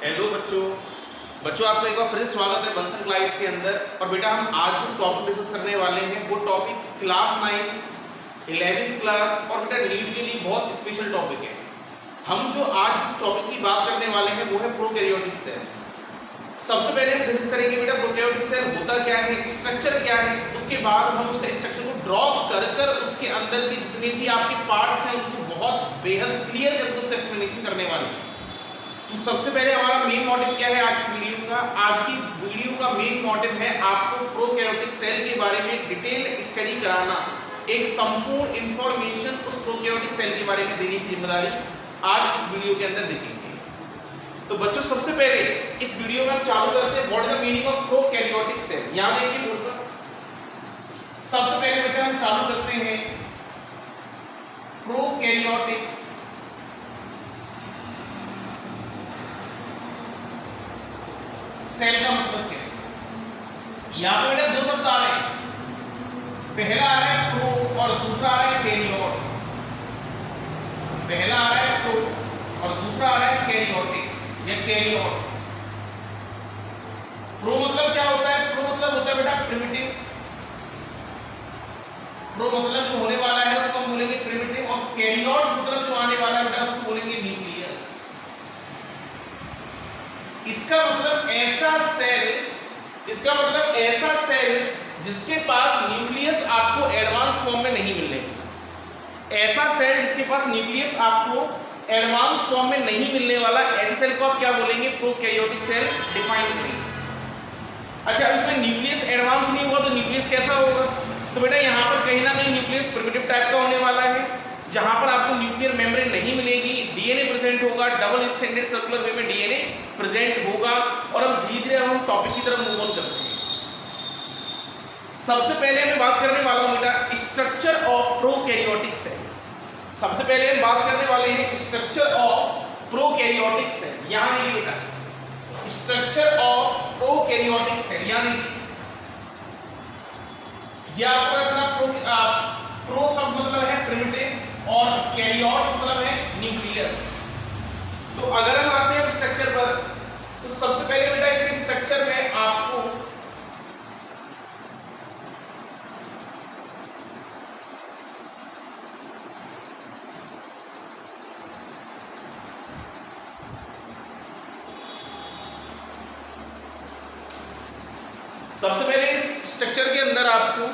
Hello बच्चों आपका एक बार फिर स्वागत है बंसल क्लास के अंदर। और बेटा हम आज जो टॉपिक डिस्कस करने वाले हैं वो टॉपिक क्लास 9 11th क्लास और बेटा नीट के लिए बहुत स्पेशल टॉपिक है। हम जो आज इस टॉपिक की बात करने वाले हैं वो है प्रोकैरियोटिक सेल। सबसे पहले हम डिस्कस करेंगे बेटा प्रोकैरियोटिक सेल होता क्या है, स्ट्रक्चर क्या है, उसके बाद हम उसका स्ट्रक्चर को ड्रॉ कर उसके अंदर के जितने भी आपके पार्ट्स हैं उनको बहुत बेहद क्लियर करके उसका एक्सप्लेनेशन करने वाले हैं। तो सबसे पहले हमारा मेन मोटिव क्या है आज की वीडियो का? आज की वीडियो का मेन मोटिव है आपको प्रोकैरियोटिक सेल के बारे में डिटेल स्टडी कराना, एक संपूर्ण इंफॉर्मेशन उस प्रोकैरियोटिक सेल के बारे में देने की जिम्मेदारी आज इस वीडियो के अंदर देखेंगे। तो बच्चों सबसे पहले इस वीडियो में हम चालू करते हैं what is the meaning of prokaryotic cell. यहां देखिए बोर्ड पर सबसे पहले बच्चा हम चालू करते हैं प्रोकैरियोटिक सेल का मतलब क्या है। यहां पे बेटा दो शब्द आ रहे हैं, पहला आ रहा है प्रो और दूसरा आ रहा है कैरियोट्स। पहला आ रहा है प्रो और दूसरा आ रहा है कैरियोटिक या कैरियोट्स। प्रो मतलब क्या होता है? प्रो मतलब होता है बेटा प्रिमिटिव। प्रो मतलब जो होने वाला है उसको हम बोलेंगे प्रिमिटिव, और कैरियोट्स मतलब जो आने वाला है बेटा उसको बोलेंगे न्यूक्लियस। इसका मतलब ऐसा सेल जिसके पास न्यूक्लियस आपको एडवांस फॉर्म में नहीं मिलेगा। ऐसा सेल जिसके पास न्यूक्लियस आपको एडवांस फॉर्म में नहीं मिलने वाला, ऐसे सेल को आप क्या बोलेंगे? प्रोकैरियोटिक सेल डिफाइन करेंगे। अच्छा, इसमें न्यूक्लियस एडवांस नहीं होगा तो न्यूक्लियस कैसा होगा? तो बेटा यहाँ पर कहीं ना कहीं न्यूक्लियस प्रिमिटिव टाइप का होने वाला है, जहां पर आपको न्यूक्लियर मेम्ब्रेन नहीं मिलेगी, डीएनए प्रेजेंट होगा, डबल स्टैंडर्ड सर्कुलर वे में डीएनए प्रेजेंट होगा। और अब धीरे-धीरे हम टॉपिक की तरफ मूव ऑन करते हैं। सबसे पहले मैं बात करने वाला हूं बेटा स्ट्रक्चर ऑफ प्रोकैरियोटिक सेल। सबसे पहले हम बात करने वाले हैं स्ट्रक्चर ऑफ प्रोकैरियोटिक सेल। यहां देखिए बेटा स्ट्रक्चर ऑफ प्रोकैरियोटिक सेल, यहां देखिए यह आपको रचना प्रो शब्द मतलब है प्रिमिटिव और कैरियोट्स मतलब है न्यूक्लियस। तो अगर हम आते हैं स्ट्रक्चर पर, तो सबसे पहले बेटा इसके स्ट्रक्चर में आपको इस स्ट्रक्चर के अंदर आपको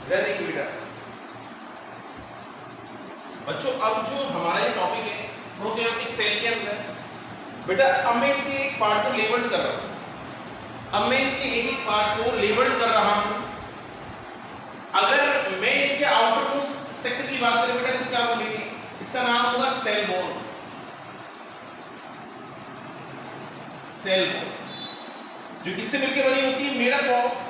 देखिए बेटा बच्चों, अब जो हमारा ये टॉपिक है प्रोकैरियोटिक सेल के अंदर, बेटा अब मैं इसके एक पार्ट को लेबल्ड कर रहा हूँ। अब मैं इसके एक एक पार्ट को लेबल्ड कर रहा हूँ। अगर मैं इसके आउटर स्ट्रक्चर की बात करें बेटा, इसको क्या बोलेंगे? इसका नाम होगा सेल वॉल। सेल वॉल जो किससे मिलकर बनी होती है? मेड अप ऑफ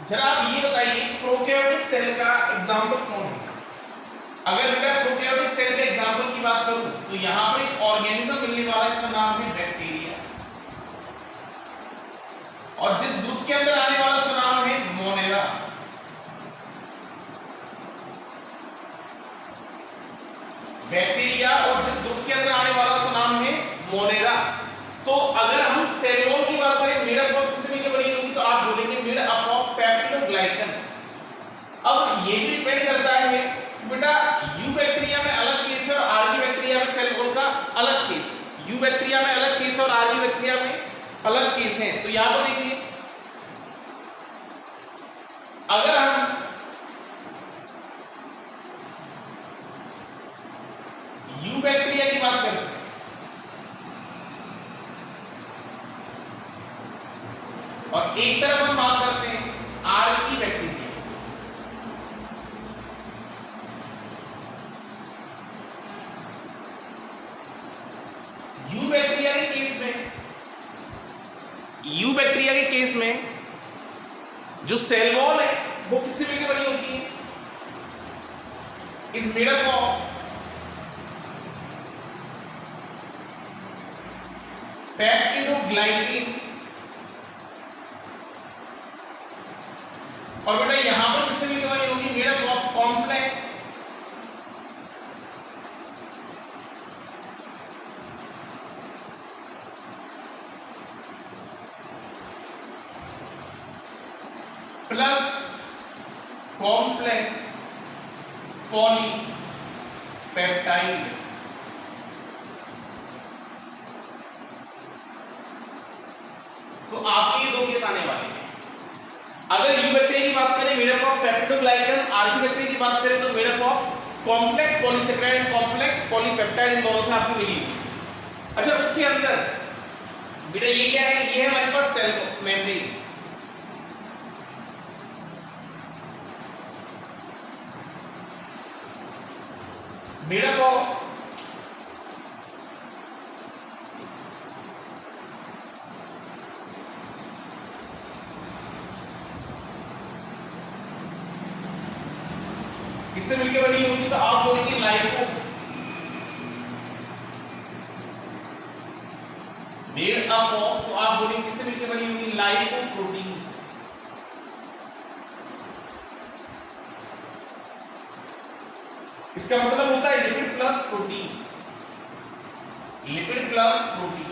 जरा आप ये बताइए प्रोकैरियोटिक सेल का एग्जांपल कौन है? अगर बेटा प्रोकैरियोटिक सेल के एग्जांपल की बात करूं तो यहां पर एक ऑर्गेनिज्म मिलने वाला है, इसका नाम है बैक्टीरिया। और जिस ग्रुप के अंदर आने वाला उसका नाम है मोनेरा। बैक्टीरिया और जिस ग्रुप के अंदर आने वाला उसका नाम है मोनेरा। तो अगर हम सेल वॉल की बात करें, मेड अप ऑफ किससे मिलकर बनी होगी? तो आप बोलेंगे मेड अप ऑफ पेप्टिडोग्लाइकन। अब ये भी डिपेंड करता है बेटा, यू बैक्टीरिया में अलग केस है और आर्की बैक्टीरिया में सेल वॉल का अलग केस है। यू बैक्टीरिया में अलग केस है और आर्की बैक्टीरिया में अलग केस है। तो यहां पर देखिए, अगर हम यू बैक्टीरिया की बात करते हैं और एक तरफ हम बात करते हैं आर्की बैक्टीरिया, यू बैक्टीरिया के केस में जो सेल वॉल है वो किससे मिलकर बनी होती है? Is made up of peptidoglycan. और बेटा यहां पर किससे मिलकर बनी होगी? Made up of complex plus complex polypeptide. तो आपके ये दो केस आने वाले हैं। अगर यू बैक्टीरिया की बात करें made up of peptidoglycan, archaebacteria की बात करें तो made up of complex polysaccharide, complex polypeptide, इन दोनों से आपको मिली। अच्छा, उसके अंदर बेटा ये क्या है? ये है हमारे पास cell membrane. Made up of किससे मिलकर बनी होगी? तो आप बोलेंगे लाइको। मेड अप ऑफ, तो आप बोलेंगे किससे मिलकर बनी होगी? लाइकोप्रोटीन से। इसका मतलब होता है lipid plus protein, lipid plus protein.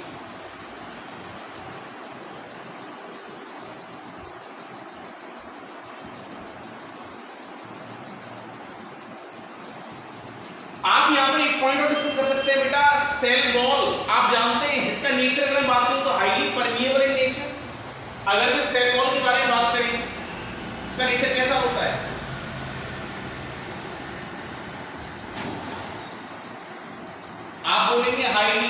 आप यहां पर एक पॉइंट और डिस्कस कर सकते हैं बेटा, सेल वॉल आप जानते हैं इसका नेचर अगर मैं बात करूं तो हाईली परमिएबल इन नेचर। अगर मैं सेल वॉल के बारे में बात करें इसका नेचर कैसा होता है? आप बोलेंगे हाईली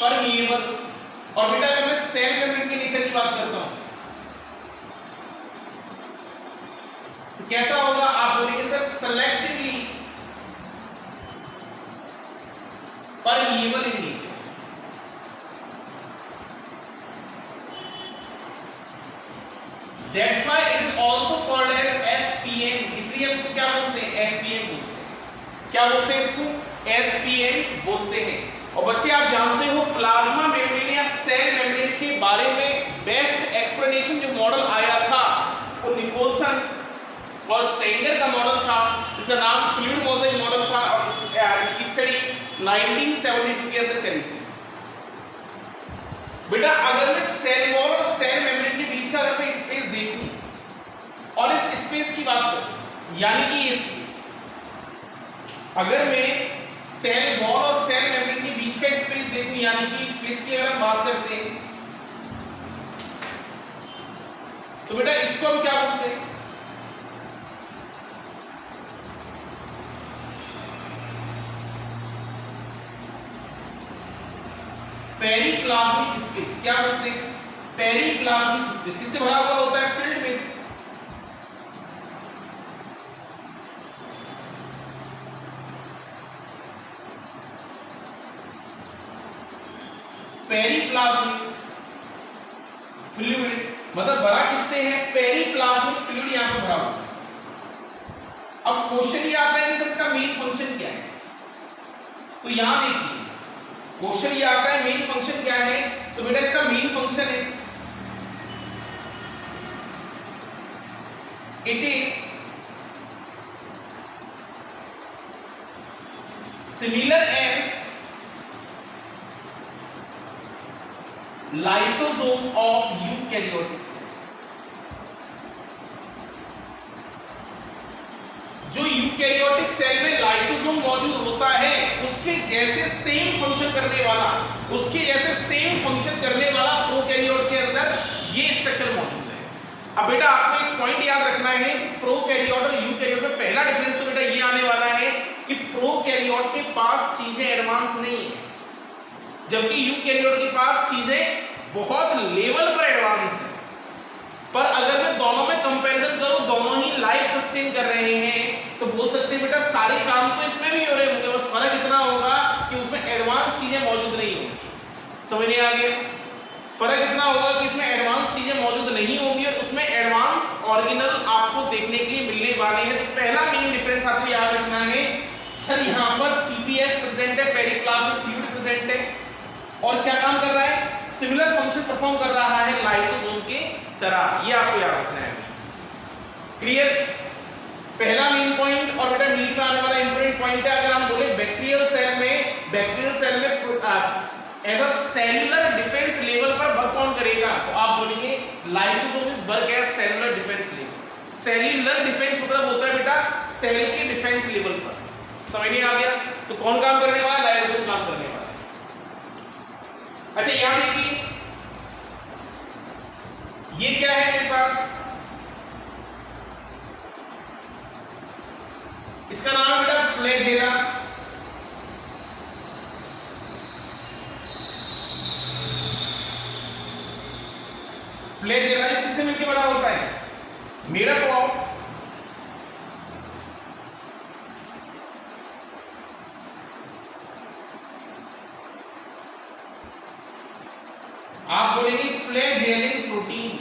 परमिएबल। और बेटा अगर मैं सेल मेम्ब्रेन के नेचर की बात करता हूं तो कैसा होगा? आप बोलेंगे sir selectively permeable in nature. That's why it is also called as SPM। इसलिए हम इसको क्या बोलते हैं? SPM बोलते हैं। क्या बोलते हैं इसको? SPM बोलते हैं। और बच्चे आप जानते हो प्लाज्मा मेम्ब्रेन या सेल मेम्ब्रेन के बारे में बेस्ट एक्सप्लेनेशन जो मॉडल आया था वो निकोलसन और सेंगर का मॉडल था, इसका नाम फ्लूइड मोज़ेक मॉडल था। और इसकी स्टडी 1972 के अंदर करी थी। बेटा अगर मैं सेल वॉल और सेल मेम्ब्रेन के बीच का अगर मैं स्पेस देखूं और इस स्पेस की बात करूं यानी कि ये स्पेस, अगर मैं सेल वॉल और सेल मेम्ब्रेन के बीच का स्पेस देखूं, यानी कि स्पेस की अगर हम बात करते हैं तो बेटा इसको हम क्या बोलते हैं? Periplasmic space. क्या बोलते हैं? Periplasmic space. किससे भरा हुआ होता है? फिल्ड में। पेरिप्लाज्मिक फ्लूइड मतलब भरा किससे है? पेरिप्लाज्मिक फ्लूइड यहां पर भरा हुआ है। अब क्वेश्चन ये आता है कि सर इसका मेन फंक्शन क्या है? तो यहां देखिए क्वेश्चन ये आता है मेन फंक्शन क्या है? तो बेटा इसका मेन फंक्शन है it is similar as lysosome of eukaryotic cell. जो यूकैरियोटिक सेल में लाइसोसोम मौजूद होता है उसके जैसे सेम फंक्शन करने वाला, प्रोकैरियोट के अंदर ये स्ट्रक्चर मौजूद है। अब बेटा आपको एक पॉइंट याद रखना है, प्रोकैरियोट और यूकैरियोट में पहला डिफरेंस तो बेटा ये आने वाला है कि प्रोकैरियोट के पास चीजें एडवांस नहीं है, जबकि यूकैरियोट के पास चीजें बहुत लेवल पर एडवांस है। पर अगर मैं दोनों में कंपैरिजन करूं, दोनों ही लाइफ सस्टेन कर रहे हैं, तो बोल सकते हैं बेटा सारे काम तो इसमें भी हो रहे होंगे, बस फर्क इतना होगा कि उसमें एडवांस चीजें मौजूद नहीं होंगी। समझ नहीं आ गया? फर्क इतना होगा कि इसमें एडवांस चीजें मौजूद नहीं होंगी और उसमें एडवांस ऑरिजिनल आपको देखने के लिए मिलने वाले हैं। तो पहला मेन डिफरेंस आपको याद रखना है, सर यहां पर पीपीएफ प्रेजेंट है, पेरिप्लाज्मिक फ्लूइड प्रेजेंट है, और क्या काम कर रहा है? सिमिलर फंक्शन परफॉर्म कर रहा है लाइसोसोम के तरह। ये आपको याद रखना है। क्लियर? पहला मेन पॉइंट। और बेटा नीट का आने वाला इंपॉर्टेंट पॉइंट है, अगर हम बोले बैक्टीरियल सेल में as a cellular defence level पर वर्क कौन करेगा, तो आप बोलेंगे lysosome is work as cellular defence level. Cellular defence मतलब होता है बेटा सेल के डिफेंस लेवल पर। समझ नहीं आ गया? तो कौन काम करने वाला? लाइसोसोम काम करने वाला। अच्छा यहां देखिए ये क्या है मेरे पास, इसका नाम है बेटा फ्लैजेला। फ्लैजेला ये किससे मिलकर बना होता है? मेड अप ऑफ आप बोलेंगे फ्लैजेलिन प्रोटीन।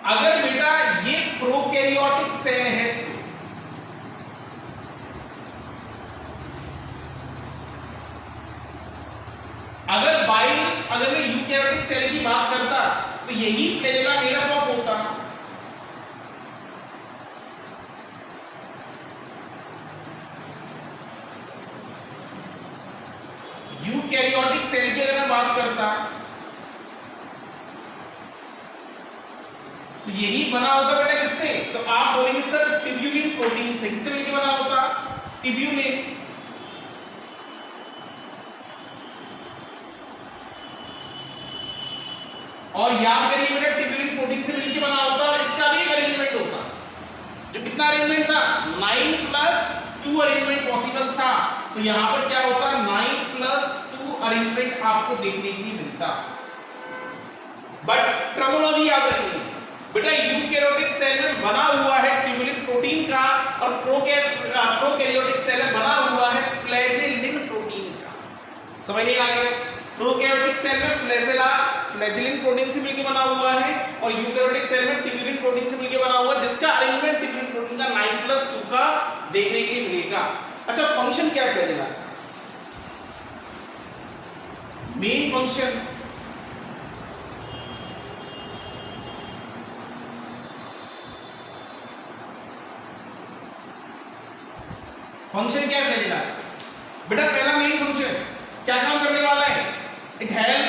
अगर बेटा ये प्रोकैरियोटिक सेल है तो अगर मैं यूकैरियोटिक सेल की बात करता तो यही फ्लैजेला मेड अप ऑफ होता। यूकैरियोटिक सेल की अगर मैं बात करता तो यही बना होता बेटा किससे? तो आप बोलेंगे सर ट्यूब्यूलिन प्रोटीन से। किससे मिलकर बना होता? ट्यूब्यूलिन। और याद करिए बेटा ट्यूब्यूलिन प्रोटीन से मिलकर बना होता और इसका भी एक अरेंजमेंट होता, जो कितना अरेंजमेंट था? 9+2 अरेंजमेंट पॉसिबल था। तो यहां पर क्या होता? 9+2 अरेंजमेंट आपको देखने के लिए मिलता। बट टर्मिनोलॉजी याद रखनी बेटा, यूकैरियोटिक सेल में बना हुआ है ट्यूबुलिन प्रोटीन का और प्रोकैरियोटिक सेल में बना हुआ है फ्लैजेलिन प्रोटीन का। समझ नहीं आ गया? प्रोकैरियोटिक सेल में फ्लैजेलिन प्रोटीन से मिलकर बना हुआ है और यूकैरियोटिक सेल में ट्यूबुलिन प्रोटीन से मिलकर बना हुआ है, जिसका अरेंजमेंट ट्यूबुलिन प्रोटीन का 9+2 का देखने के लिए मिलेगा। अच्छा फंक्शन क्या करेगा? मेन फंक्शन क्या करेगा बेटा? पहला मेन फंक्शन क्या काम करने वाला है? It help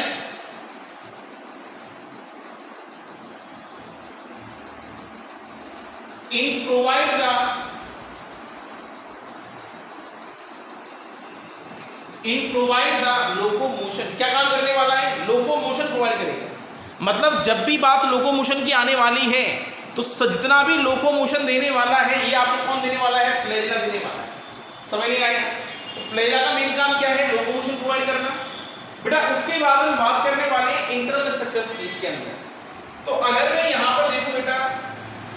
in provide the locomotion, क्या काम करने वाला है? लोकोमोशन प्रोवाइड करेगा। मतलब जब भी बात लोकोमोशन की आने वाली है तो जितना भी लोकोमोशन देने वाला है ये आपको कौन देने वाला है? फ्लैजिला देने वाला है। समझ नहीं आया? तो फ्लैजिला का मेन काम क्या है? लोकोमोशन प्रोवाइड करना। बेटा उसके बाद हम बात करने वाले हैं इंटरनल स्ट्रक्चर्स की इसके अंदर। तो अगर मैं यहां पर देखूं बेटा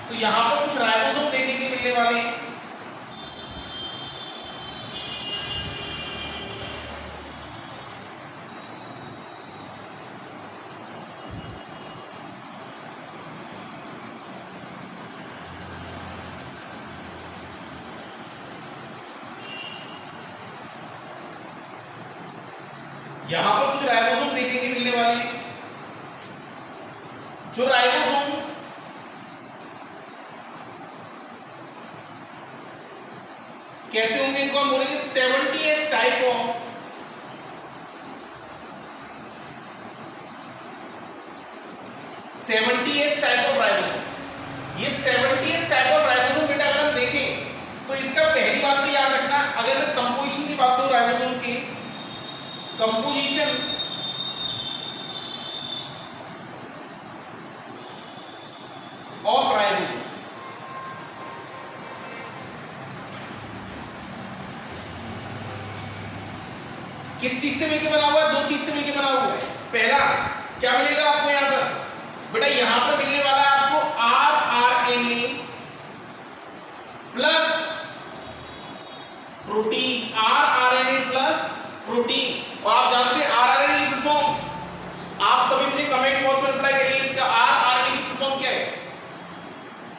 तो यहां पर कुछ राइबोसोम देखने के लिए मिलने वाले हैं। यहां पर कुछ राइबोसोम देखने के लिए मिलने वाले हैं। जो राइबोसोम कैसे होंगे इनको हम बोलेंगे 70s टाइप ऑफ राइबोसोम। ये 70s टाइप ऑफ राइबोसोम बेटा अगर हम देखें तो इसका पहली बात तो याद रखना, अगर मैं कंपोजिशन की बात करूं राइबोसोम की, कंपोजिशन ऑफ राइबोसोम, किस चीज से मिलकर बना हुआ है? दो चीज से मिलकर बना हुआ है। पहला क्या मिलेगा आपको यहां पर? बेटा यहां पर मिलने वाला है आपको rRNA plus protein, rRNA plus protein. और आप जानते हैं आरआरएनए की फुल फॉर्म, आप सभी मुझे कमेंट बॉक्स में रिप्लाई करिए इसका आरआरएनए की फुल फॉर्म क्या है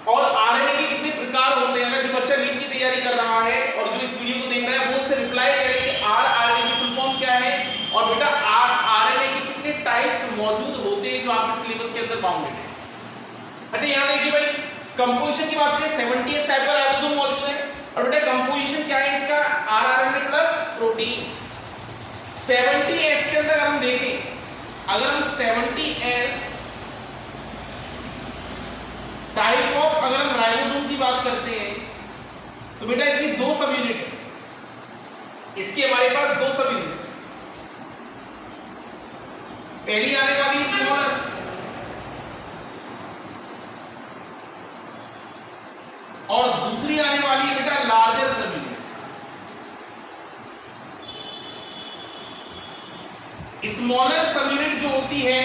और आरएनए के कितने प्रकार होते हैं। अगर जो बच्चा नीट की तैयारी कर रहा है और जो इस वीडियो को देख रहा है वो उससे रिप्लाई करे कि आरआरएनए की फुल फॉर्म क्या है और बेटा आरआरएनए के कितने टाइप्स मौजूद होते हैं जो आपके सिलेबस के अंदर बाउंडेड है। अच्छा यहां देखिए भाई, कंपोजिशन की बात करें 70s टाइप का राइबोसोम मौजूद है और बेटा कंपोजिशन क्या है इसका? RRNA plus protein. 70s के अंदर हम देखें, अगर हम 70s टाइप ऑफ अगर हम राइबोसोम की बात करते हैं तो बेटा इसकी दो सब यूनिट, इसकी हमारे पास दो सब यूनिट्स। पहली आने वाली स्मॉलर और दूसरी आने वाली है बेटा लार्जर सब यूनिट। स्मॉलर सब यूनिट जो होती है,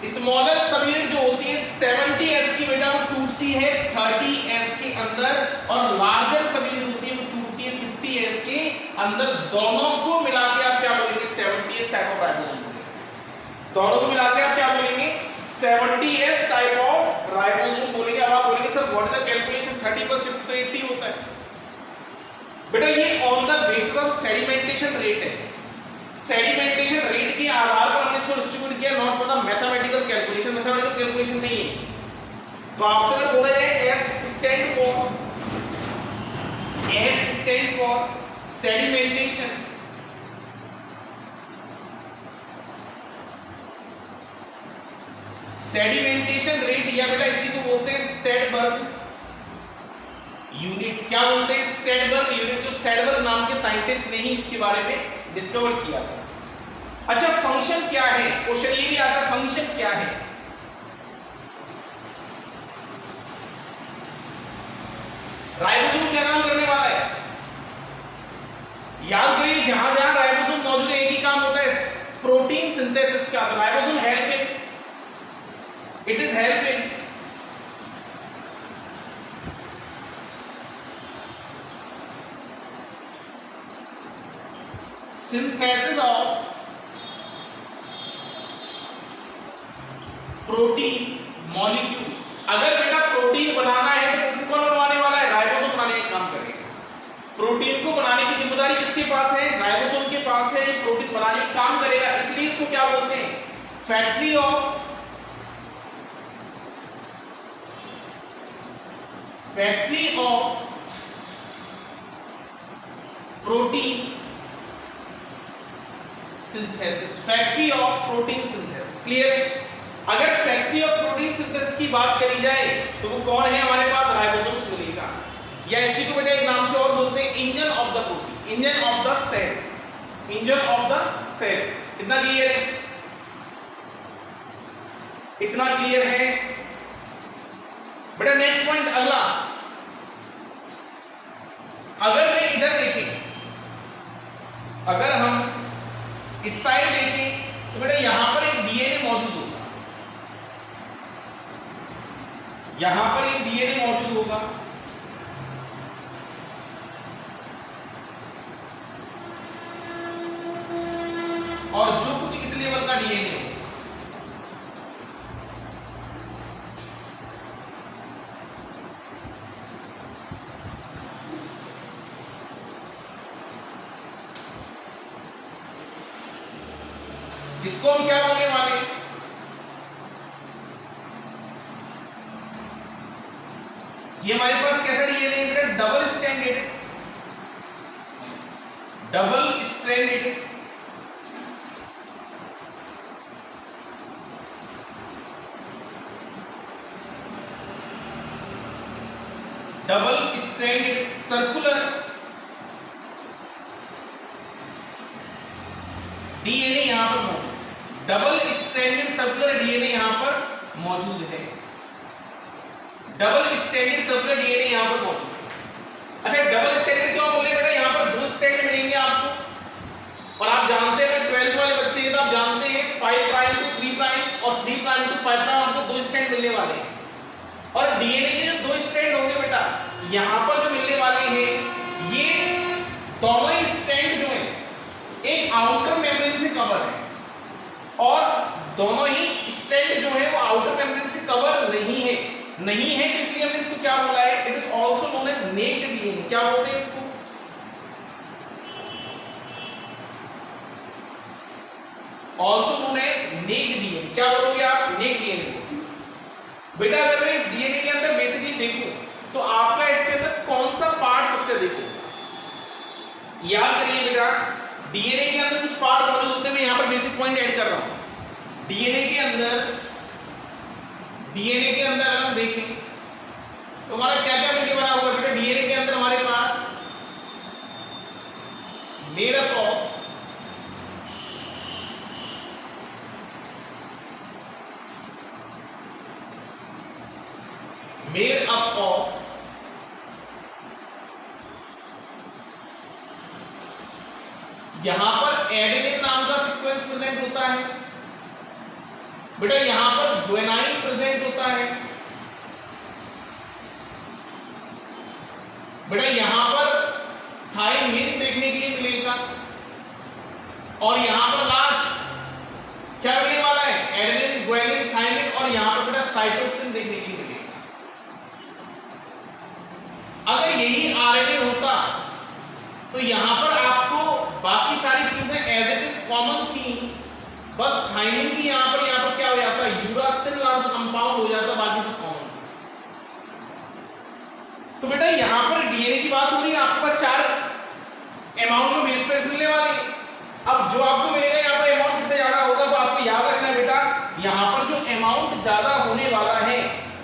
स्मॉलर सब यूनिट जो होती है 70s की बेटा वो टूटती है 30s के अंदर और लार्जर सब यूनिट होती है वो टूटती है 50s के अंदर। दोनों को मिला के आप क्या बोलेंगे? 70s टाइप ऑफ राइबोसोम बोलेंगे। दोनों को मिला के आप क्या बोलेंगे? 70s टाइप ऑफ राइबोसोम बोलेंगे। अब आप बोलेंगे sir what is the calculation 30 पर शिफ्ट तो 80 होता है। बेटा ये on the basis of sedimentation rate है। सेडिमेंटेशन रेट के आधार पर हमने इसको डिस्ट्रीब्यूट किया, not for the mathematical calculation. Mathematical calculation नहीं है। तो आपसे अगर बोला जाए S stand for sedimentation, sedimentation rate या बेटा इसी को बोलते हैं सेडबर्ग यूनिट। क्या बोलते हैं? सेडबर्ग यूनिट। जो सेडबर्ग नाम के साइंटिस्ट ने ही इसके बारे में डिस्कवर किया था। अच्छा फंक्शन क्या है? क्वेश्चन ये भी आता है फंक्शन क्या है? राइबोसोम क्या काम करने वाला है? याद करिए जहां जहां राइबोसोम मौजूद है एक ही काम होता है, प्रोटीन सिंथेसिस का। तो ribosome helping, it is helping synthesis of protein molecule. अगर बेटा प्रोटीन बनाना है तो प्रोटीन कौन बनवाने वाला है? राइबोसोम बनाने का काम करेगा। प्रोटीन को बनाने की जिम्मेदारी किसके पास है? राइबोसोम के पास है। प्रोटीन बनाने का काम करेगा, इसलिए इसको क्या बोलते हैं? Factory of protein synthesis, factory of protein synthesis. Clear? अगर फैक्ट्री ऑफ प्रोटीन सिंथेसिस की बात करी जाए तो वो कौन है हमारे पास? राइबोसोम्स मिलेगा। या इसी को बेटा एक नाम से और बोलते हैं engine of the protein, engine of the cell. Engine of the cell. इतना क्लियर है? इतना क्लियर है बेटा। नेक्स्ट पॉइंट अगला, अगर मैं इधर देखें, अगर हम इस साइड देखें तो बेटा यहां पर एक डीएनए मौजूद होगा, यहां पर एक डीएनए मौजूद होगा, और जो कुछ इस लेवल का डीएनए हो, इसको हम क्या बोलने वाले? ये हमारे पास कैसा डीएनए है बेटा? Double stranded, double stranded, double stranded circular DNA यहां पर मौजूद, डबल स्ट्रैंडेड सर्कुलर डीएनए यहां पर मौजूद है, डबल स्ट्रैंडेड सर्कुलर डीएनए यहां पर मौजूद है। अच्छा, डबल स्ट्रैंडेड क्यों बोले बेटा? यहां पर दो स्ट्रैंड मिलेंगे आपको, और आप जानते हैं अगर 12th वाले बच्चे हैं तो आप जानते हैं 5 प्राइम टू 3 प्राइम और 3 प्राइम टू 5 प्राइम आपको दो स्ट्रैंड मिलने वाले हैं, और डीएनए के जो दो स्ट्रैंड होंगे बेटा यहां पर जो मिलने वाले हैं, ये दोनों ही स्ट्रैंड जो है एक आउटर मेम्ब्रेन से कवर है, और दोनों ही स्ट्रैंड जो है वो आउटर मेम्ब्रेन से कवर नहीं है, नहीं है तो इसलिए हमने इसको क्या बोला है? It is also known as naked DNA. क्या बोलते हैं इसको? Also known as naked DNA. क्या बोलोगे आप? नेक्ड डीएनए को। बेटा अगर मैं इस डीएनए के अंदर बेसिकली देखूं तो आपका इसके अंदर कौन सा पार्ट सबसे अधिक होगा? याद करिए बेटा, डीएनए के अंदर कुछ पार्ट मौजूद होते हैं, मैं यहां पर बेसिक पॉइंट ऐड कर रहा हूं। डीएनए के अंदर अगर हम देखें तो हमारा क्या क्या मिलकर बना हुआ है बेटा? डीएनए के अंदर हमारे पास मेड अप ऑफ यहां पर एडेनिन नाम का सीक्वेंस प्रेजेंट होता है बेटा, यहां पर ग्वानिन प्रेजेंट होता है बेटा, यहां पर थायमिन देखने के लिए मिलेगा, और यहां पर लास्ट क्या मिलने वाला है? एडेनिन, ग्वानिन, थायमिन, और यहां पर बेटा साइटोसिन देखने के लिए मिलेगा। अगर यही आरएनए होता तो यहां पर आपको बाकी सारी चीजें एज इट इज कॉमन थी, बस थायमिन की यहां पर क्या हो जाता? यूरासिल नाम का कंपाउंड हो जाता, बाकी सब कॉमन। तो बेटा यहां पर डीएनए की बात हो रही है, आपके पास 4 अमाउंट में बेस पेयर्स मिलने वाले हैं। अब जो आपको मिलेगा यहां पर अमाउंट किससे ज्यादा होगा तो आपको याद रखना है बेटा, यहां पर जो अमाउंट ज्यादा होने वाला है,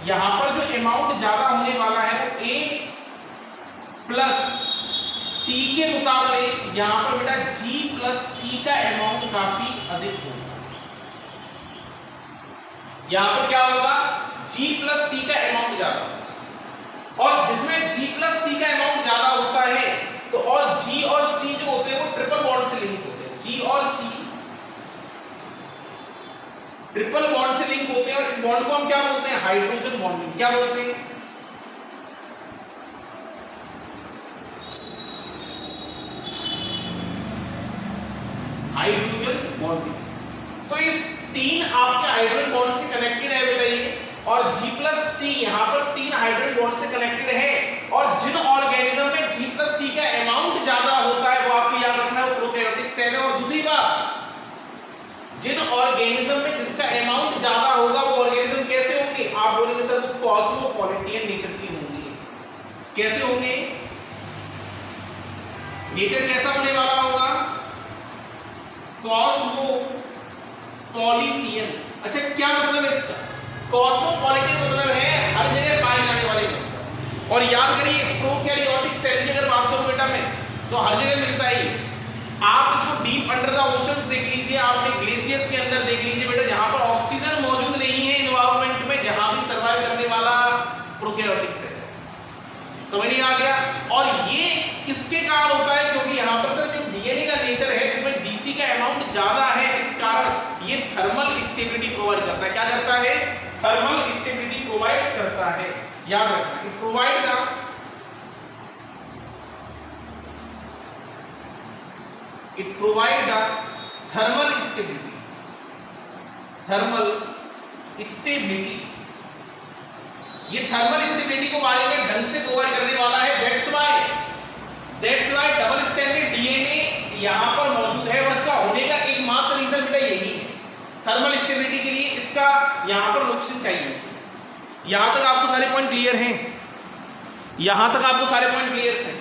यहां पर जो अमाउंट ज्यादा होने वाला है वो A प्लस T के मुकाबले यहां पर बेटा G प्लस C का अमाउंट काफी अधिक होगा। यहां पर क्या होगा? G प्लस C का अमाउंट ज्यादा होगा, और जिसमें G प्लस C का अमाउंट ज्यादा होता है तो और G और C जो होते हैं वो ट्रिपल बॉन्ड से लिंक होते हैं। G और C ट्रिपल बॉन्ड से लिंक होते हैं, और इस बॉन्ड को हम क्या बोलते हैं? Hydrogen bonding. क्या बोलते हैं? Hydrogen bonding. तो इस 3 आपके हाइड्रोजन बॉन्ड से कनेक्टेड है बेटा ये, और G प्लस C यहां पर 3 हाइड्रोजन बॉन्ड से कनेक्टेड है, और जिन ऑर्गेनिज्म में G प्लस C का अमाउंट ज्यादा होता है वो आपको याद रखना है वो प्रोकैरियोटिक सेल है। और दूसरी बात, जिन ऑर्गेनिज्म में जिसका अमाउंट ज्यादा होगा वो ऑर्गेनिज्म कैसे होंगे? आप बोलेंगे सर वो कॉस्मोपॉलिटियन नेचर की होंगी। कैसे होंगे? नेचर कैसा होने वाला होगा? कॉस्मोपॉलिटियन। अच्छा क्या मतलब है इसका? कॉस्मोपॉलिटियन मतलब है हर जगह पाए जाने वाले मिलता। और याद करिए प्रोकैरियोटिक सेल की अगर बात करूं बेटा मैं तो हर जगह मिलता ही। आप इसको डीप अंडर द ओशंस देख लीजिए, आपने ग्लेशियर्स के अंदर देख लीजिए बेटा, जहां पर ऑक्सीजन मौजूद नहीं है एनवायरनमेंट में, जहां भी सर्वाइव करने वाला प्रोकैरियोटिक्स है। समझ नहीं आ गया? और ये किसके कारण होता है? क्योंकि यहाँ पर सर जो डीएनए का नेचर है इसमें जीसी का अमाउंट ज्यादा है, इस कारण ये थर्मल स्टेबिलिटी प्रोवाइड करता है। क्या करता है? थर्मल स्टेबिलिटी प्रोवाइड करता है। याद रखना, it provide the thermal stability, ये थर्मल स्टेबिलिटी को बारे में ढंग से प्रोवाइड करने वाला है। That's why double stranded DNA यहां पर मौजूद है, और इसका होने का एकमात्र रीजन बेटा यही है, थर्मल स्टेबिलिटी के लिए इसका यहां पर लोकेशन चाहिए। यहां तक आपको सारे पॉइंट क्लियर हैं? यहां तक आपको सारे पॉइंट क्लियर हैं?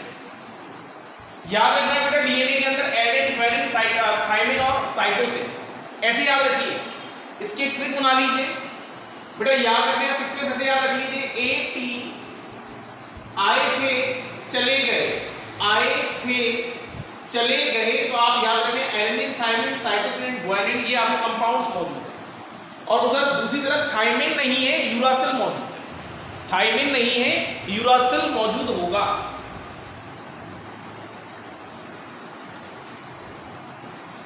याद रखना बेटा, डीएनए के अंदर एडेन, वेलिन, थाइमिन और साइटोसिन, ऐसे याद रखिए। इसकी ट्रिक बना लीजिए बेटा, याद रखने सीक्वेंस ऐसे याद रख लीजिए, ए टी आए थे चले गए, आए थे चले गए, तो आप याद रखें एडेनिन, थाइमिन, साइटोसिन, ग्वानिन, ये आपके कंपाउंड्स मौजूद है। और दूसरी तरफ थाइमिन नहीं है, यूरासिल मौजूद है। थाइमिन नहीं है, यूरासिल मौजूद होगा।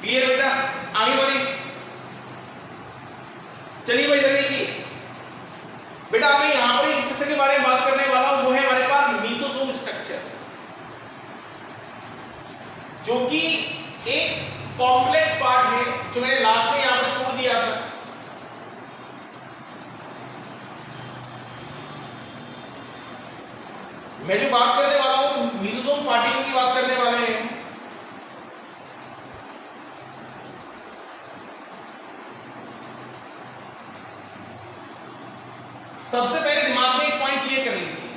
क्लियर बेटा? आगे बढ़े, चलिए भाई इधर देखिए बेटा, मैं यहां पर एक स्ट्रक्चर के बारे में बात करने वाला हूं, वो है हमारे पास मीसोसोम स्ट्रक्चर, जो कि एक कॉम्प्लेक्स पार्ट है, जो मैंने लास्ट में यहां पर छोड़ दिया था। मैं जो बात करने वाला हूं मीसोसोम पार्टिकल की बात करने वाले हैं। सबसे पहले दिमाग में एक पॉइंट क्लियर कर लीजिए,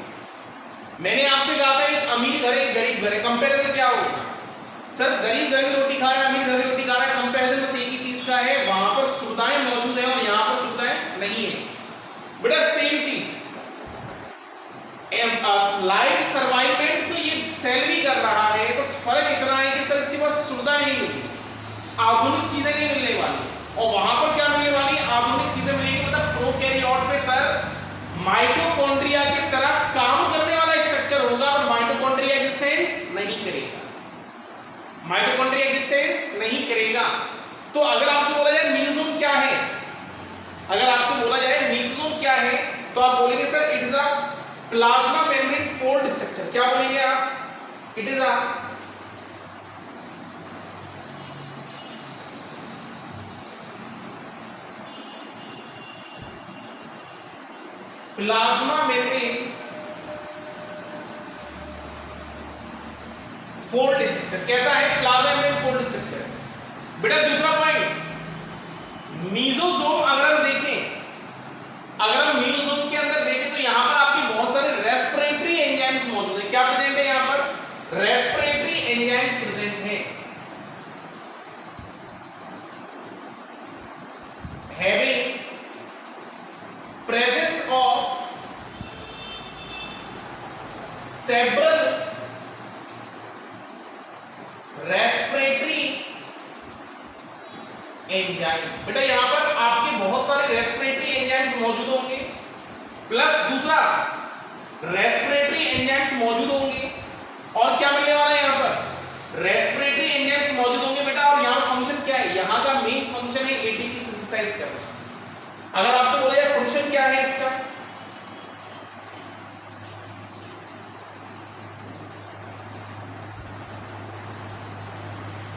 मैंने आपसे कहा था एक अमीर घर है, गरीब घर है, कंपैरिजन क्या होगा? सर गरीब घर में रोटी खा रहा है, अमीर घर में रोटी खा रहा है, कंपैरिजन बस एक ही चीज का है, वहां पर सुविधाएं मौजूद है और यहां पर सुविधाएं नहीं है। बेटा सेम चीज, लाइफ सर्वाइवमेंट तो ये सेल भी कर रहा है, बस फर्क इतना है कि सर इसके पास सुविधाएं नहीं होगी, आधुनिक चीजें नहीं मिलने वाली, और वहां पर क्या मिलने वाली? आधुनिक चीजें मिलेंगी। मतलब प्रोकैरियोट में सर माइटोकॉन्ड्रिया की तरह काम करने वाला स्ट्रक्चर होगा, पर माइटोकॉन्ड्रिया एग्जिस्टेंस नहीं करेगा, माइटोकॉन्ड्रिया एग्जिस्टेंस नहीं करेगा। तो अगर आपसे बोला जाए मीसोसोम क्या है, अगर आपसे बोला जाए मीसोसोम क्या है, तो आप बोलेंगे sir it is a plasma membrane fold structure. क्या बोलेंगे आप? It is a plasma membrane fold structure. कैसा है प्लाज्मा मेम्ब्रेन फोल्ड स्ट्रक्चर? बेटा दूसरा पॉइंट, मीसोसोम अगर हम देखें, अगर हम मीसोसोम के अंदर देखें तो यहां पर आपकी बहुत सारे रेस्पिरेटरी एंजाइम्स मौजूद है। क्या प्रेजेंट है यहां पर? रेस्पिरेटरी एंजाइम्स प्रेजेंट है। Having presence of several respiratory enzyme। बेटा यहां पर आपके बहुत सारे रेस्पिरेटरी एंजाइम्स मौजूद होंगे, प्लस दूसरा रेस्पिरेटरी एंजाइम्स मौजूद होंगे, और क्या मिलने वाला है यहां पर? रेस्पिरेटरी एंजाइम्स मौजूद होंगे बेटा। और यहां फंक्शन क्या है? यहां का मेन फंक्शन है एटीपी सिंथेसाइज करना। अगर आपसे बोला जाए फंक्शन क्या है इसका,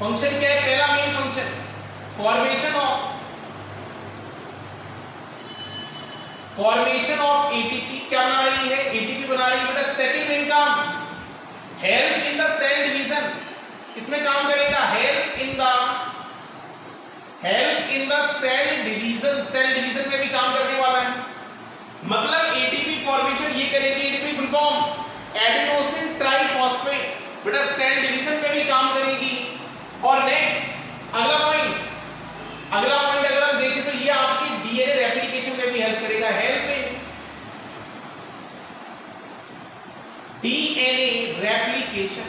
फंक्शन क्या है? पहला main function formation of ATP. क्या बना रही है? एटीपी बना रही है बेटा। सेकंड मेन काम help in the cell division, इसमें काम करेगा help in the cell division, cell division में भी काम करने वाला है। मतलब एटीपी फॉर्मेशन ये करेगी, ATP full form adenosine triphosphate, बेटा सेल डिवीजन में भी काम करेगी। और नेक्स्ट अगला पॉइंट अगर हम देखें तो ये आपकी डीएनए रेप्लिकेशन में भी हेल्प करेगा, हेल्प इन डीएनए रेप्लिकेशन।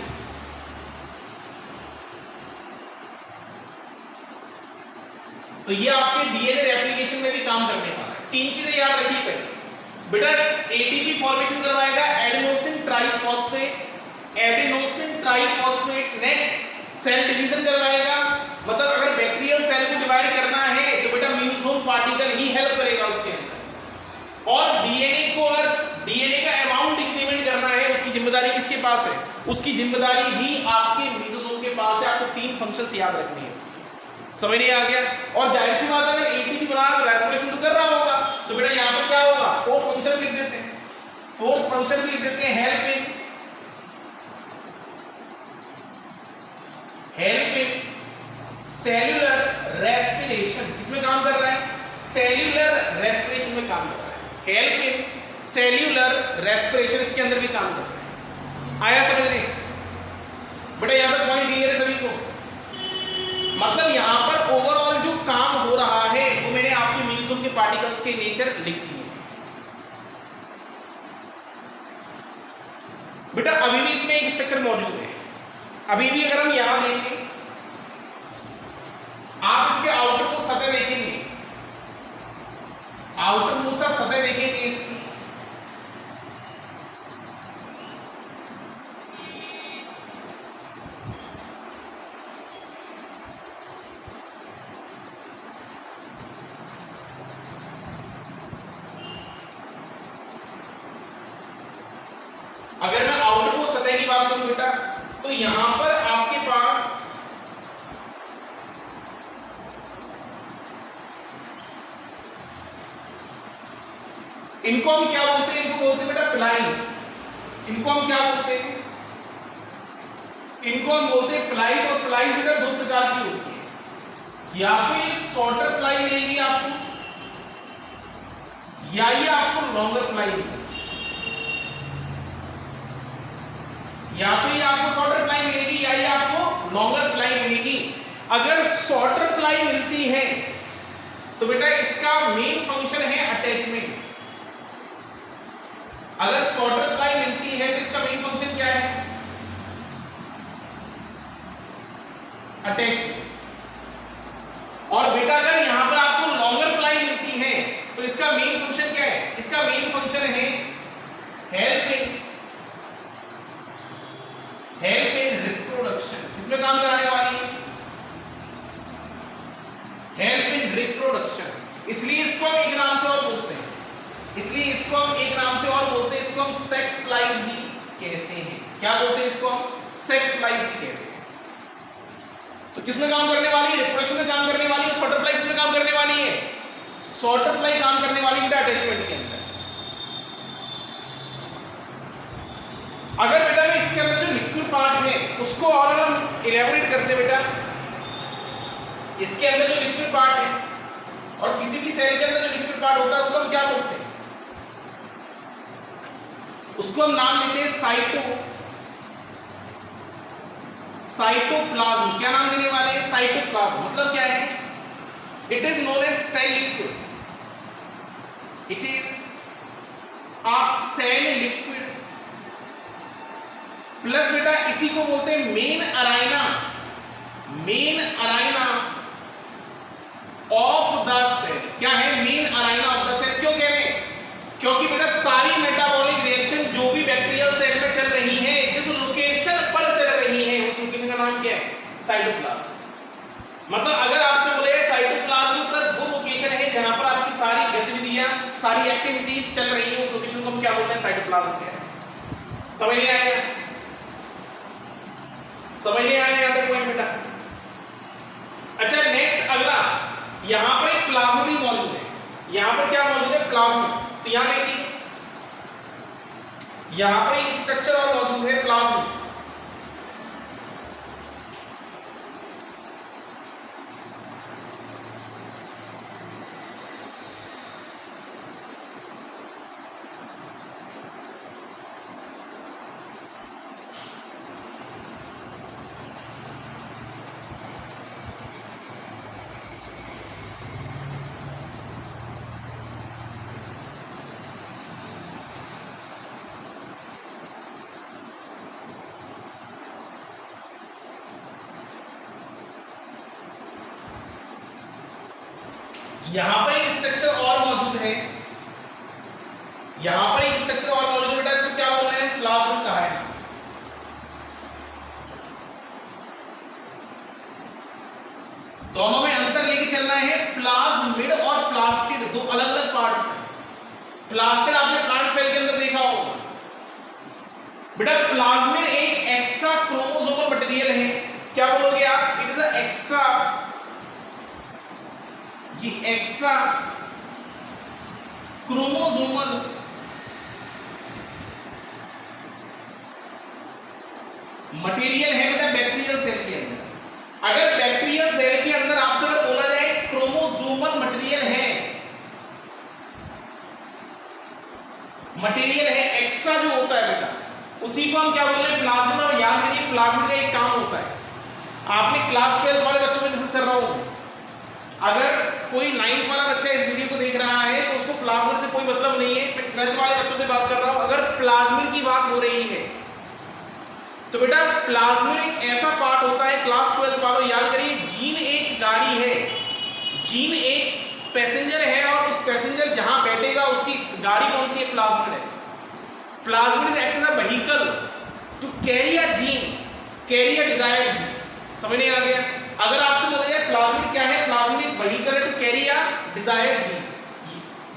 तो ये आपके डीएनए रेप्लिकेशन में भी काम करने वाला है। 3 चीजें याद रखिए पहले बेटा, एटीपी फॉर्मेशन करवाएगा adenosine triphosphate, next cell division करवाएगा, मतलब अगर बैक्टीरियल सेल को डिवाइड करना है तो बेटा म्यूसोम पार्टिकल ही हेल्प करेगा उसके अंदर। और डीएनए को अगर डीएनए का अमाउंट इंक्रीमेंट करना है उसकी जिम्मेदारी किसके पास है? उसकी जिम्मेदारी भी आपके म्यूसोम के पास है। आपको 3 फंक्शंस याद रखने हैं, समझ नहीं आ गया? और जाहिर सी बात अगर एटीपी बना रेस्पिरेशन तो कर रहा होगा तो बेटा यहां पर क्या होगा? 4th फंक्शन लिख देते हैं, 4th फंक्शन भी लिख देते हैं, हेल्प इन सेल्यूलर रेस्पिरेशन। किसमें काम कर रहा है? सेल्यूलर रेस्पिरेशन में काम कर रहा है। हेल्प इन सेल्यूलर रेस्पिरेशन इसके अंदर भी काम कर रहा है। आया समझने? बेटा यहां तक पॉइंट क्लियर है सभी को? मतलब यहां पर ओवरऑल जो काम हो रहा है वो मैंने आपके म्यूसोम के पार्टिकल्स के नेचर लिख दिए। बेटा अभी भी इसमें एक स्ट्रक्चर मौजूद है। अभी भी अगर हम यहां देखें, आप इसके आउटर को सतह देखेंगे, आउटर मोस्ट आप सतह देखेंगे इसकी, अगर मैं आउटर को सतह की बात करूं बेटा तो यहां पर आपके पास इनको हम क्या बोलते हैं? इनको बोलते हैं बेटा प्लाइज। इनको हम क्या बोलते हैं? इनको हम बोलते हैं प्लाइज। और प्लाइज बेटा 2 प्रकार की होती है, या तो ये शॉर्टर प्लाई मिलेगी आपको, या ये आपको लॉन्गर प्लाई मिलेगी। या तो ये आपको शॉर्टर प्लाई मिलेगी या ये आपको लॉन्गर प्लाई मिलेगी। अगर शॉर्टर प्लाई मिलती है तो बेटा इसका मेन फंक्शन है अटैचमेंट। अगर शॉर्टर प्लाई मिलती है तो इसका मेन फंक्शन क्या है? अटैचमेंट। और बेटा अगर यहां पर आपको लॉन्गर प्लाई मिलती है तो इसका मेन फंक्शन क्या है? इसका मेन फंक्शन है हेल्प इन रिप्रोडक्शन। किसमें काम कराने वाली है? Help in reproduction. इसलिए इसको हम एक नाम से और बोलते हैं, इसको हम सेक्स प्लाइज भी कहते हैं। क्या बोलते हैं इसको? हम सेक्स प्लाइज भी कहते हैं। तो किसमें काम करने वाली है? रिप्रोडक्शन में काम करने वाली है। शॉर्टर प्लाई किसमें काम करने वाली है? शॉर्टर प्लाई काम करने वाली है अटैचमेंट के अंदर। अगर बेटा मैं इसके अंदर जो लिक्विड पार्ट है उसको और अगर हम इलेबोरेट करते बेटा, इसके अंदर जो लिक्विड पार्ट है और किसी भी सेल के अंदर जो लिक्विड पार्ट होता है उसको हम क्या बोलते हैं? उसको हम नाम देते हैं साइटोप्लाज्म। क्या नाम देने वाले हैं? साइटोप्लाज्म। मतलब क्या है? It is known as cell liquid. It is a cell liquid plus बेटा इसी को बोलते हैं main arena of the cell. क्या है? Main arena of the cell. क्यों कह रहे हैं? क्योंकि बेटा सारी मेटाबॉलिक रिएक्शन जो भी बैक्टीरियल सेल में चल रही है, जिस लोकेशन पर चल रही है उस लोकेशन का नाम क्या है? साइटोप्लाज्म। मतलब अगर आपसे बोले साइटोप्लाज्म सर वो लोकेशन है जहां पर आपकी सारी गतिविधियां, सारी एक्टिविटीज चल रही है, उस लोकेशन को हम क्या बोलते हैं? साइटोप्लाज्म क्या है? समझ नहीं आएगा? समझ नहीं आया यहां तक पॉइंट बेटा? अच्छा नेक्स्ट अगला, यहां पर एक प्लाज्मा भी मौजूद है। यहां पर क्या मौजूद है? प्लाज्मा। तो यहां देखिए यहां पर एक स्ट्रक्चर और मौजूद है प्लाज्मा। यहां पर एक स्ट्रक्चर और मौजूद है, यहां पर एक स्ट्रक्चर और मौजूद है बेटा, इसको क्या बोल रहे हैं, प्लाज्मिड कहा है। दोनों में अंतर लेके चलना है, प्लाज्मिड और प्लास्टिड दो अलग अलग पार्ट्स हैं। प्लास्टिड आपने प्लांट सेल के अंदर देखा होगा बेटा। प्लाज्मिड एक एक्स्ट्रा क्रोमोसोमल मटेरियल है, क्या बोलोगे आप, इट इज अ एक्स्ट्रा, ये एक्स्ट्रा क्रोमोसोमल मटेरियल है बेटा बैक्टीरियल सेल के अंदर। अगर बैक्टीरियल सेल के अंदर आपसे अगर बोला जाए क्रोमोसोमल मटेरियल है, मटेरियल है एक्स्ट्रा जो होता है बेटा, उसी को हम क्या बोल रहे हैं, प्लाज्मिड। और याद करिए प्लाज्मिड का एक काम होता है, आपने क्लास 12 वाले बच्चों में डिस्कस कर रहा हूं, अगर कोई 9th वाला बच्चा इस वीडियो को देख रहा है तो उसको प्लाज्मिड से कोई मतलब नहीं है, मैं 12th वाले बच्चों से बात कर रहा हूं। अगर प्लाज्मिड की बात हो रही है तो बेटा प्लाज्मिड एक ऐसा पार्ट होता है, क्लास 12 वालों याद करिए, जीन एक गाड़ी है, जीन एक पैसेंजर है, और उस पैसेंजर जहां बैठेगा उसकी गाड़ी कौन सी है, प्लाज्मिड है। Plasmid is act as a vehicle to carry a gene, carry a desired gene. समझ नहीं आ गया? अगर आपसे बोला जाए प्लाज्मिड क्या है, प्लाज्मिड एक व्हीकल है to carry a desired gene.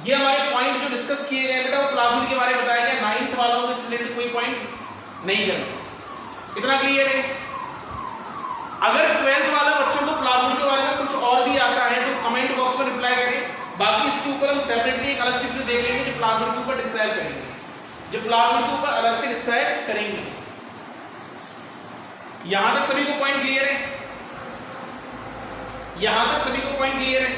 ये हमारे पॉइंट जो डिस्कस किए गए बेटा वो प्लाज्मिड के बारे में बताया गया। 9th वालों को इससे रिलेटेड कोई पॉइंट नहीं करना, इतना क्लियर है। अगर 12th वाले बच्चों को प्लाज्मिड के बारे में कुछ और भी आता है तो कमेंट बॉक्स में रिप्लाई करें, बाकी इसके ऊपर हम सेपरेटली एक अलग से वीडियो देख लेंगे जो प्लाज्मिड के ऊपर डिस्क्राइब करेंगे, जो प्लाज्मिड के ऊपर अलग से डिस्क्राइब करेंगे। यहां तक सभी को पॉइंट क्लियर है? यहां तक सभी को पॉइंट क्लियर है?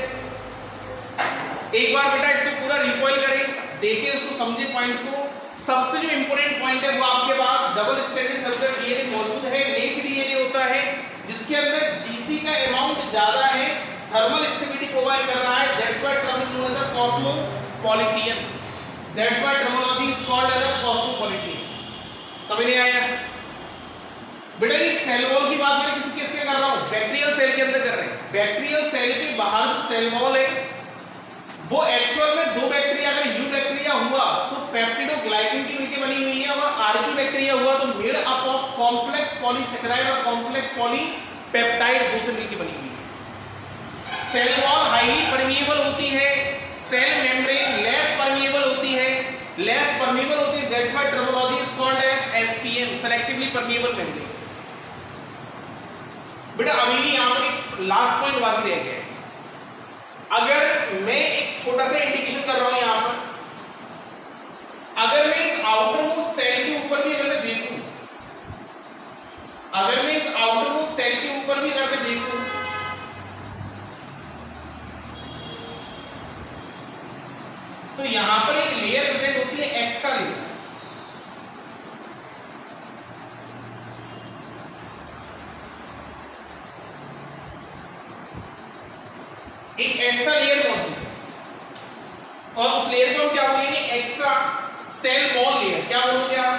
एक बार बेटा इसको पूरा रिकॉइल करें, देखें इसको, समझे पॉइंट को। सबसे जो इंपॉर्टेंट पॉइंट है वो आपके पास डबल स्ट्रैंडेड सर्कुलर डीएनए मौजूद है, नेक डीएनए होता है जिसके अंदर जीसी का अमाउंट ज्यादा है, थर्मल स्टेबिलिटी प्रोवाइड कर रहा है, that's why term is known as a cosmopolitan, that's why terminology is called as a cosmopolitan. समझ नहीं आया बेटा? ये सेल वॉल की बात मैं किसके किसके कर रहा हूं, बैक्टीरियल सेल के अंदर कर रहे हैं। बैक्टीरियल सेल के बाहर जो सेल वॉल है वो एक्चुअल में दो बैक्टीरिया, अगर यू बैक्टीरिया हुआ तो पेप्टिडोग्लाइकन की मिलकर बनी हुई है, और आर्की बैक्टीरिया हुआ तो made up of complex polysaccharide और कॉम्प्लेक्स पॉलीपेप्टाइड दो से मिलकर बनी हुई है। सेल वॉल हाईली परमिएबल होती है, सेल मेम्ब्रेन लेस परमिएबल होती है, लेस परमिएबल होती है, that's why terminology is called as SPM, selectively permeable membrane. बेटा अभी भी यहां पर एक लास्ट पॉइंट बाकी रह गया है। अगर मैं एक छोटा सा इंडिकेशन कर रहा हूं यहां पर, अगर मैं इस आउटर मोस्ट सेल के ऊपर भी अगर मैं देखूं, अगर मैं इस आउटर मोस्ट सेल के ऊपर भी अगर मैं देखूं तो यहां पर एक लेयर प्रेजेंट होती है, एक्स्ट्रा लेयर। एक एक्स्ट्रा लेयर मौजूद है, और उस लेयर को हम क्या बोलेंगे, एक्स्ट्रा सेल वॉल लेयर। क्या बोलोगे आप?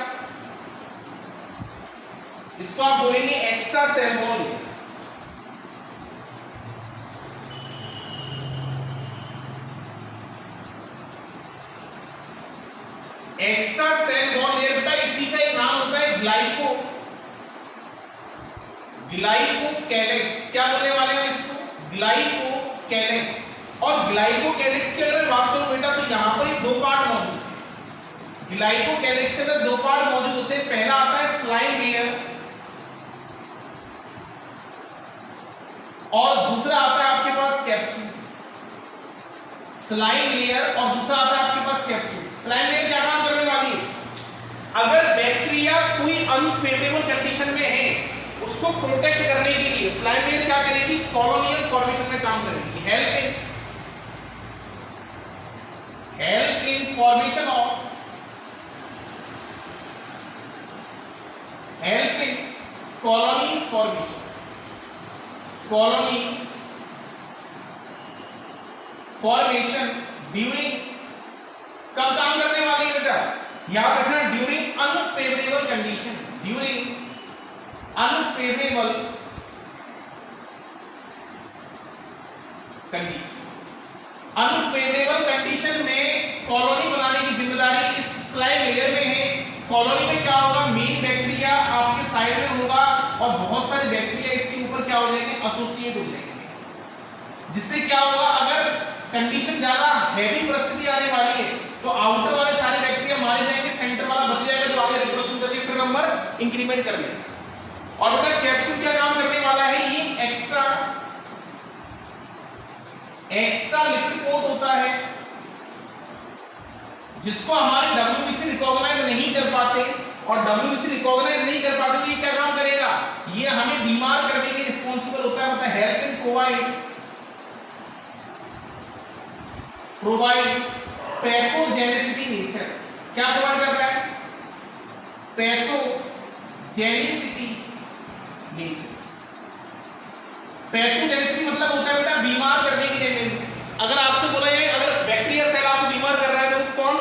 इसको आप बोलेंगे extra cell wall layer. Extra cell wall layer बेटा इसी का एक नाम होता है ग्लाइकोकैलिक्स। क्या बोलने वाले हैं इसको? ग्लाइकोकैलिक्स। और ग्लाइकोकैलिक्स की अगर बात करूं बेटा तो यहां पर ये दो पार्ट मौजूद है। ग्लाइकोकैलिक्स के अंदर दो पार्ट मौजूद होते हैं, पहला आता है स्लाइम लेयर और दूसरा आता है आपके पास कैप्सूल। स्लाइम लेयर और दूसरा आता है आपके पास कैप्सूल। स्लाइम लेयर क्या काम करने वाली है? अगर बैक्टीरिया कोई अनफेवरेबल कंडीशन में है उसको प्रोटेक्ट करने के लिए स्लाइम लेयर क्या करेगी? कॉलोनियल फॉर्मेशन में काम करेगी, help in formation of, help in colonies formation, colonies formation during, कब काम करने वाली है बेटा? याद रखना, during unfavourable condition, during unfavourable condition. Unfavourable condition में कॉलोनी बनाने की जिम्मेदारी इस स्लाइम लेयर में है। कॉलोनी में क्या होगा, मेन बैक्टीरिया आपके साइड में होगा और बहुत सारे बैक्टीरिया इसके ऊपर क्या हो जाएंगे, एसोसिएट हो जाएंगे। जिससे क्या होगा, अगर कंडीशन ज्यादा हैवी परिस्थिति आने वाली है तो आउटर वाले सारे बैक्टीरिया मारे जाएंगे, सेंटर वाला बच जाएगा जो आगे रिप्रोडक्शन करके फिर नंबर इंक्रीमेंट कर लेगा। और बेटा कैप्सूल क्या काम करने वाला है, ये एक्स्ट्रा लिपिड कोट होता है जिसको हमारे डब्ल्यूबीसी रिकॉग्नाइज नहीं कर पाते, और डब्ल्यूबीसी रिकॉग्नाइज नहीं कर पाते तो ये क्या काम करेगा, ये हमें बीमार करने के रिस्पांसिबल होता है, मतलब help and provide pathogenicity nature. क्या प्रोवाइड कर रहा है, पैथोजेनिसिटी नेचर। पैथोजेनिसिटी मतलब होता है बेटा बीमार करने की टेंडेंसी। अगर आपसे बोला जाए अगर बैक्टीरिया सेल आपको बीमार कर रहा है तो कौन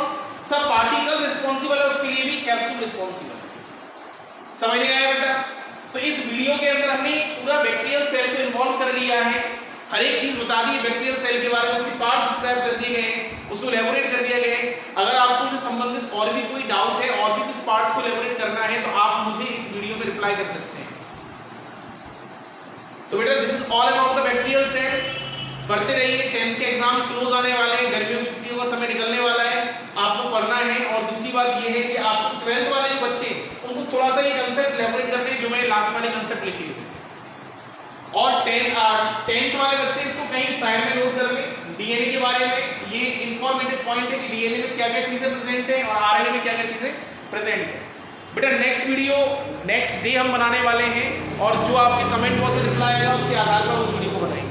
सा पार्टिकल रिस्पांसिबल है, उसके लिए भी कैप्सूल रिस्पांसिबल है। समझ नहीं आया बेटा? तो इस वीडियो के अंदर हमने पूरा बैक्टीरियल सेल को इन्वॉल्व कर लिया है, हर एक चीज बता दी है बैक्टीरियल सेल के बारे में, उसके पार्ट डिस्क्राइब कर दिए गए हैं, उसको इलैबोरेट कर दिया गया है। अगर आपको इससे संबंधित और भी कोई डाउट है और भी कुछ पार्ट्स को इलैबोरेट करना है तो आप मुझे इस वीडियो में रिप्लाई कर सकते हैं। तो बेटा this is all about the bacterial cell. पढ़ते रहिए, 10th के एग्जाम क्लोज आने वाले हैं, गर्मियों की छुट्टियों का समय निकलने वाला है, आपको पढ़ना है। और दूसरी बात ये है कि आपको 12th वाले जो बच्चे उनको थोड़ा सा ये कंसेप्ट इलैबोरेट करने जो मैंने लास्ट वाली कंसेप्ट लिखी है, और 10th वाले बच्चे इसको कहीं साइड में नोट कर लें। डीएनए के बारे में ये इंफॉर्मेटिव पॉइंट है कि डीएनए में क्या क्या चीजें प्रेजेंट है और आरएनए में क्या क्या चीजें प्रेजेंट है। बेटा नेक्स्ट वीडियो नेक्स्ट डे हम बनाने वाले हैं, और जो आपके कमेंट बॉक्स में रिप्लाई आएगा उसके आधार पर उस वीडियो को बनाएंगे।